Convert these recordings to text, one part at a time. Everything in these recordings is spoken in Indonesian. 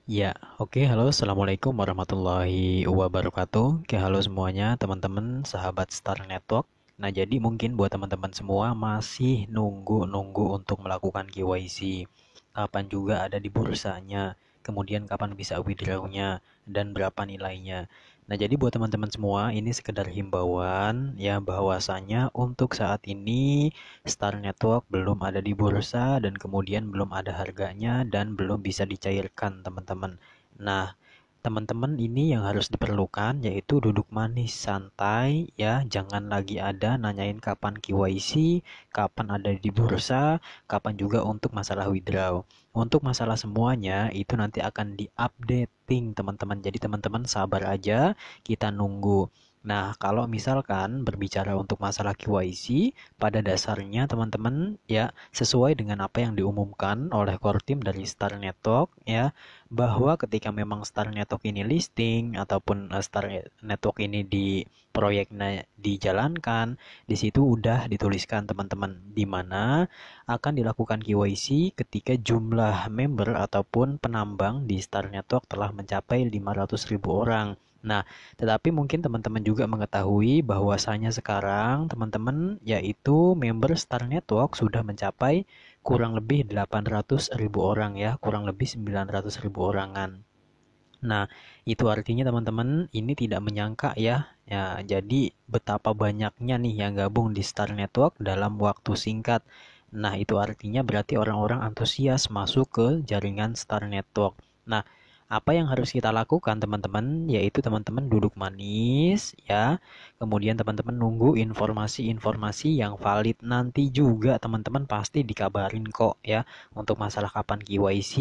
Ya, oke, halo, assalamualaikum warahmatullahi wabarakatuh. Oke, halo semuanya, teman-teman, sahabat Star Network. Nah, jadi mungkin buat teman-teman semua masih nunggu-nunggu untuk melakukan KYC. Kapan juga ada di bursanya, kemudian kapan bisa withdrawnya, dan berapa nilainya. Nah, jadi buat teman-teman semua, ini sekedar himbauan ya bahwasanya untuk saat ini Star Network belum ada di bursa dan kemudian belum ada harganya dan belum bisa dicairkan, teman-teman. Nah, teman-teman ini yang harus diperlukan yaitu duduk manis santai ya, jangan lagi ada nanyain kapan KYC, kapan ada di bursa, kapan juga untuk masalah withdraw. Untuk masalah semuanya itu nanti akan di-updating, teman-teman. Jadi teman-teman sabar aja, kita nunggu. Nah, kalau misalkan berbicara untuk masalah KYC, pada dasarnya teman-teman ya sesuai dengan apa yang diumumkan oleh core team dari Star Network ya, bahwa ketika memang Star Network ini listing ataupun Star Network ini di proyeknya dijalankan, di situ udah dituliskan, teman-teman, di mana akan dilakukan KYC ketika jumlah member ataupun penambang di Star Network telah mencapai 500.000 orang. Nah, tetapi mungkin teman-teman juga mengetahui bahwasanya sekarang teman-teman yaitu member Star Network sudah mencapai kurang lebih 800.000 orang ya, kurang lebih 900.000 orangan. Nah, itu artinya teman-teman ini tidak menyangka ya. Ya, jadi betapa banyaknya nih yang gabung di Star Network dalam waktu singkat. Nah, itu artinya berarti orang-orang antusias masuk ke jaringan Star Network. Nah, apa yang harus kita lakukan, teman-teman? Yaitu teman-teman duduk manis ya. Kemudian teman-teman nunggu informasi-informasi yang valid, nanti juga teman-teman pasti dikabarin kok ya untuk masalah kapan KYC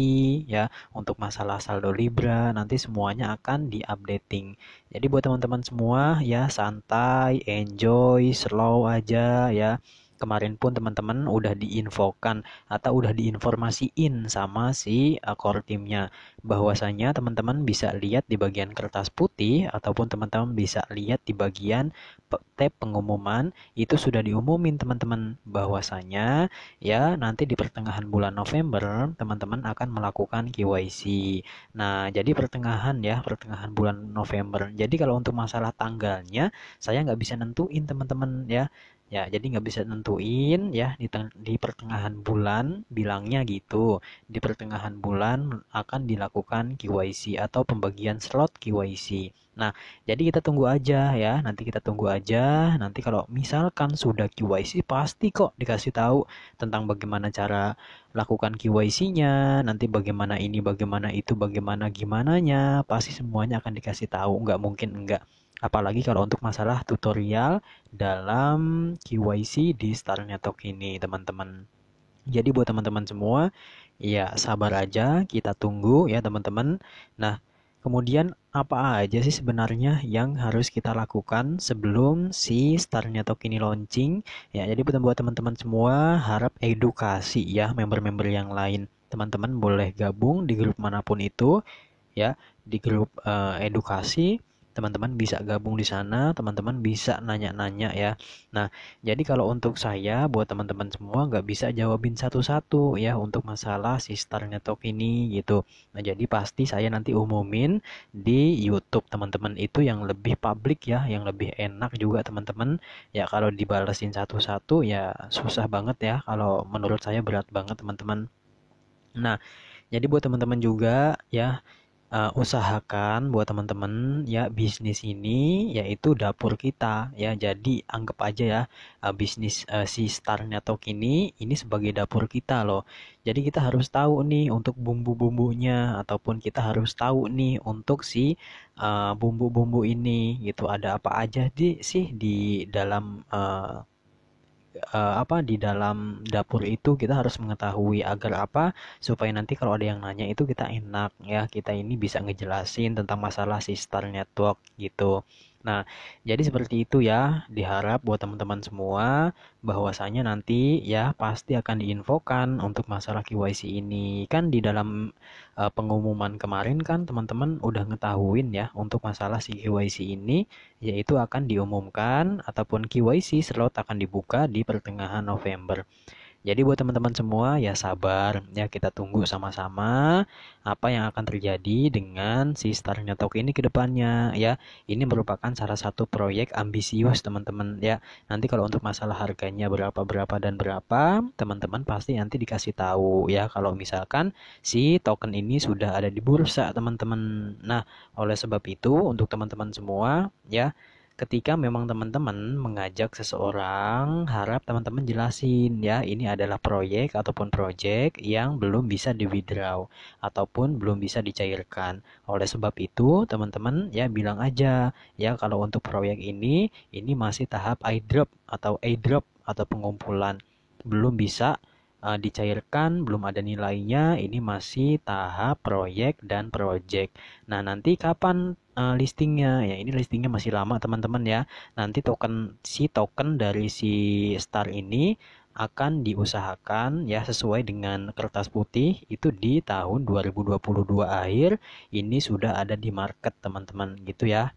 ya, untuk masalah saldo Libra, nanti semuanya akan di-updating. Jadi buat teman-teman semua ya santai, enjoy, slow aja ya. Kemarin pun teman-teman udah diinfokan atau udah diinformasiin sama si core timnya bahwasanya teman-teman bisa lihat di bagian kertas putih ataupun teman-teman bisa lihat di bagian tab pengumuman itu sudah diumumin, teman-teman, bahwasanya ya nanti di pertengahan bulan November teman-teman akan melakukan KYC. Nah, jadi pertengahan bulan November. Jadi kalau untuk masalah tanggalnya saya nggak bisa nentuin, teman-teman ya. Ya, jadi nggak bisa nentuin ya di pertengahan bulan bilangnya gitu. Di pertengahan bulan akan dilakukan KYC atau pembagian slot KYC. Nah, jadi kita tunggu aja ya. Nanti kita tunggu aja. Nanti kalau misalkan sudah KYC pasti kok dikasih tahu tentang bagaimana cara lakukan KYC-nya, nanti bagaimana ini, bagaimana itu, bagaimana gimananya, pasti semuanya akan dikasih tahu, nggak mungkin enggak. Apalagi kalau untuk masalah tutorial dalam KYC di Star Network ini, teman-teman. Jadi buat teman-teman semua, ya sabar aja, kita tunggu ya teman-teman. Nah, kemudian apa aja sih sebenarnya yang harus kita lakukan sebelum si Star Network ini launching? Ya, jadi buat teman-teman semua harap edukasi ya member-member yang lain. Teman-teman boleh gabung di grup manapun itu ya, di grup edukasi. Teman-teman bisa gabung di sana, teman-teman bisa nanya-nanya ya. Nah, jadi kalau untuk saya buat teman-teman semua nggak bisa jawabin satu-satu ya untuk masalah si Star Network ini gitu. Nah, jadi pasti saya nanti umumin di YouTube, teman-teman, itu yang lebih publik ya, yang lebih enak juga, teman-teman. Ya kalau dibalesin satu-satu ya susah banget ya, kalau menurut saya berat banget, teman-teman. Nah, jadi buat teman-teman juga ya, usahakan buat teman-teman ya bisnis ini yaitu dapur kita ya. Jadi anggap aja ya, bisnis si Star Network ini sebagai dapur kita loh. Jadi kita harus tahu nih untuk bumbu-bumbunya ataupun kita harus tahu nih untuk si bumbu-bumbu ini gitu. Ada apa aja sih di dalam apa di dalam dapur itu, kita harus mengetahui agar apa, supaya nanti kalau ada yang nanya itu kita enak ya, kita ini bisa ngejelasin tentang masalah si Star Network gitu. Nah, jadi seperti itu ya, diharap buat teman-teman semua bahwasanya nanti ya pasti akan diinfokan untuk masalah KYC ini. Kan di dalam pengumuman kemarin kan teman-teman udah ngetahuin ya untuk masalah si KYC ini, yaitu akan diumumkan ataupun KYC slot akan dibuka di pertengahan November. Jadi buat teman-teman semua ya sabar ya, kita tunggu sama-sama apa yang akan terjadi dengan si Starnya Talk ini ke depannya ya. Ini merupakan salah satu proyek ambisius teman-teman ya. Nanti kalau untuk masalah harganya berapa dan berapa, teman-teman pasti nanti dikasih tahu ya kalau misalkan si token ini sudah ada di bursa teman-teman. Nah, oleh sebab itu untuk teman-teman semua ya, ketika memang teman-teman mengajak seseorang, harap teman-teman jelasin ya, ini adalah proyek ataupun project yang belum bisa di-withdraw ataupun belum bisa dicairkan. Oleh sebab itu, teman-teman ya bilang aja ya kalau untuk proyek ini masih tahap airdrop atau pengumpulan. Belum bisa dicairkan, belum ada nilainya, ini masih tahap proyek dan project. Nah, nanti kapan listingnya? Ya, ini listingnya masih lama teman-teman ya. Nanti token dari si Star ini akan diusahakan ya sesuai dengan kertas putih itu di tahun 2022 akhir ini sudah ada di market teman-teman gitu ya.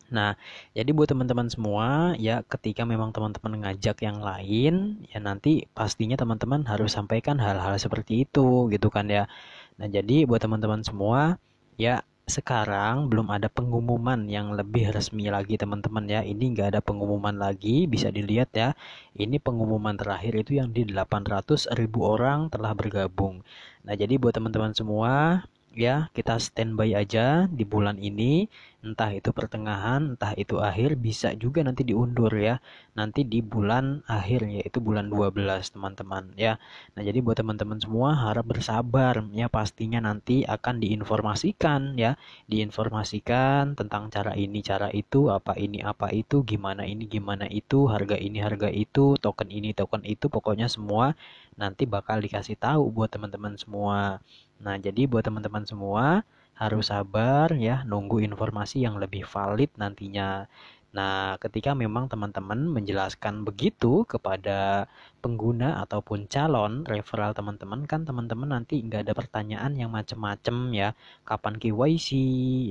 Nah, jadi buat teman-teman semua, ya ketika memang teman-teman ngajak yang lain, ya nanti pastinya teman-teman harus sampaikan hal-hal seperti itu, gitu kan ya. Nah, jadi buat teman-teman semua, ya sekarang belum ada pengumuman yang lebih resmi lagi teman-teman ya. Ini nggak ada pengumuman lagi, bisa dilihat ya. Ini pengumuman terakhir itu yang di 800.000 orang telah bergabung. Nah, jadi buat teman-teman semua, ya kita standby aja di bulan ini, entah itu pertengahan entah itu akhir, bisa juga nanti diundur ya, nanti di bulan akhir yaitu bulan 12 teman-teman ya. Nah, jadi buat teman-teman semua harap bersabar ya, pastinya nanti akan diinformasikan ya, diinformasikan tentang cara ini cara itu, apa ini apa itu, gimana ini gimana itu, harga ini harga itu, token ini token itu, pokoknya semua nanti bakal dikasih tahu buat teman-teman semua. Nah, jadi buat teman-teman semua harus sabar ya, nunggu informasi yang lebih valid nantinya. Nah, ketika memang teman-teman menjelaskan begitu kepada pengguna ataupun calon referral teman-teman, kan teman-teman nanti nggak ada pertanyaan yang macam-macam ya. Kapan KYC?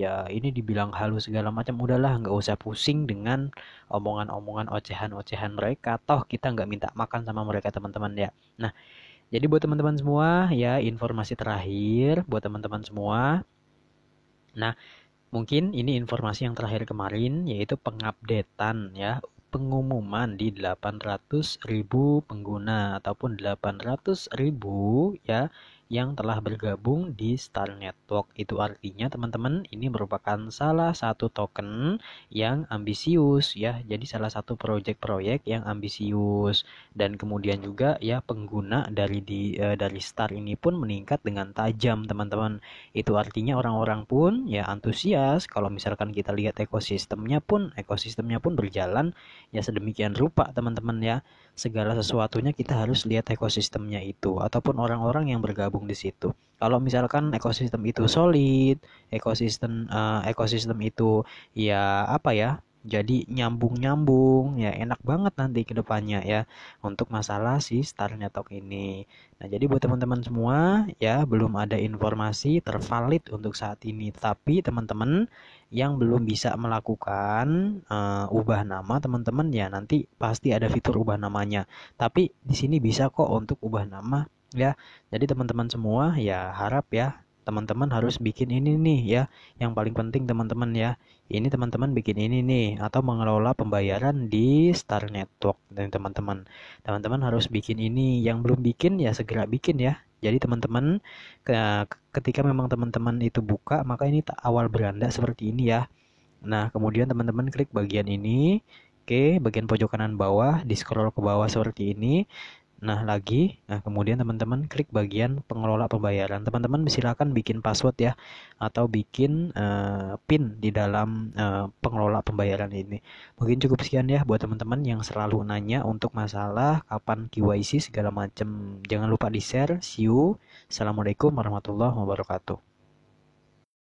Ya, ini dibilang halus segala macam. Udahlah, nggak usah pusing dengan omongan-omongan ocehan-ocehan mereka. Toh kita nggak minta makan sama mereka teman-teman ya. Nah, jadi buat teman-teman semua ya, informasi terakhir buat teman-teman semua. Nah, mungkin ini informasi yang terakhir kemarin yaitu pengupdatean ya, pengumuman di 800.000 pengguna ataupun 800.000 ya yang telah bergabung di Star Network. Itu artinya teman-teman ini merupakan salah satu token yang ambisius ya. Jadi salah satu proyek-proyek yang ambisius, dan kemudian juga ya pengguna dari Star ini pun meningkat dengan tajam teman-teman. Itu artinya orang-orang pun ya antusias kalau misalkan kita lihat ekosistemnya pun berjalan ya sedemikian rupa teman-teman ya. Segala sesuatunya kita harus lihat ekosistemnya itu ataupun orang-orang yang bergabung di situ. Kalau misalkan ekosistem itu solid, ekosistem itu ya apa ya, jadi nyambung-nyambung ya, enak banget nanti ke depannya ya untuk masalah si Star Network ini. Nah, jadi buat teman-teman semua ya, belum ada informasi tervalid untuk saat ini, tapi teman-teman yang belum bisa melakukan ubah nama teman-teman ya, nanti pasti ada fitur ubah namanya. Tapi di sini bisa kok untuk ubah nama ya. Jadi teman-teman semua ya harap ya teman-teman harus bikin ini nih ya. Yang paling penting teman-teman ya, ini teman-teman bikin ini nih atau mengelola pembayaran di Star Network. Dan teman-teman harus bikin ini. Yang belum bikin ya segera bikin ya. Jadi teman-teman ketika memang teman-teman itu buka, maka ini awal beranda seperti ini ya. Nah, kemudian teman-teman klik bagian ini. Oke, bagian pojok kanan bawah, di scroll ke bawah seperti ini. Nah, kemudian teman-teman klik bagian pengelola pembayaran. Teman-teman silakan bikin password ya, atau bikin PIN di dalam pengelola pembayaran ini. Mungkin cukup sekian ya buat teman-teman yang selalu nanya untuk masalah kapan KYC segala macam. Jangan lupa di-share. See you. Assalamualaikum warahmatullahi wabarakatuh.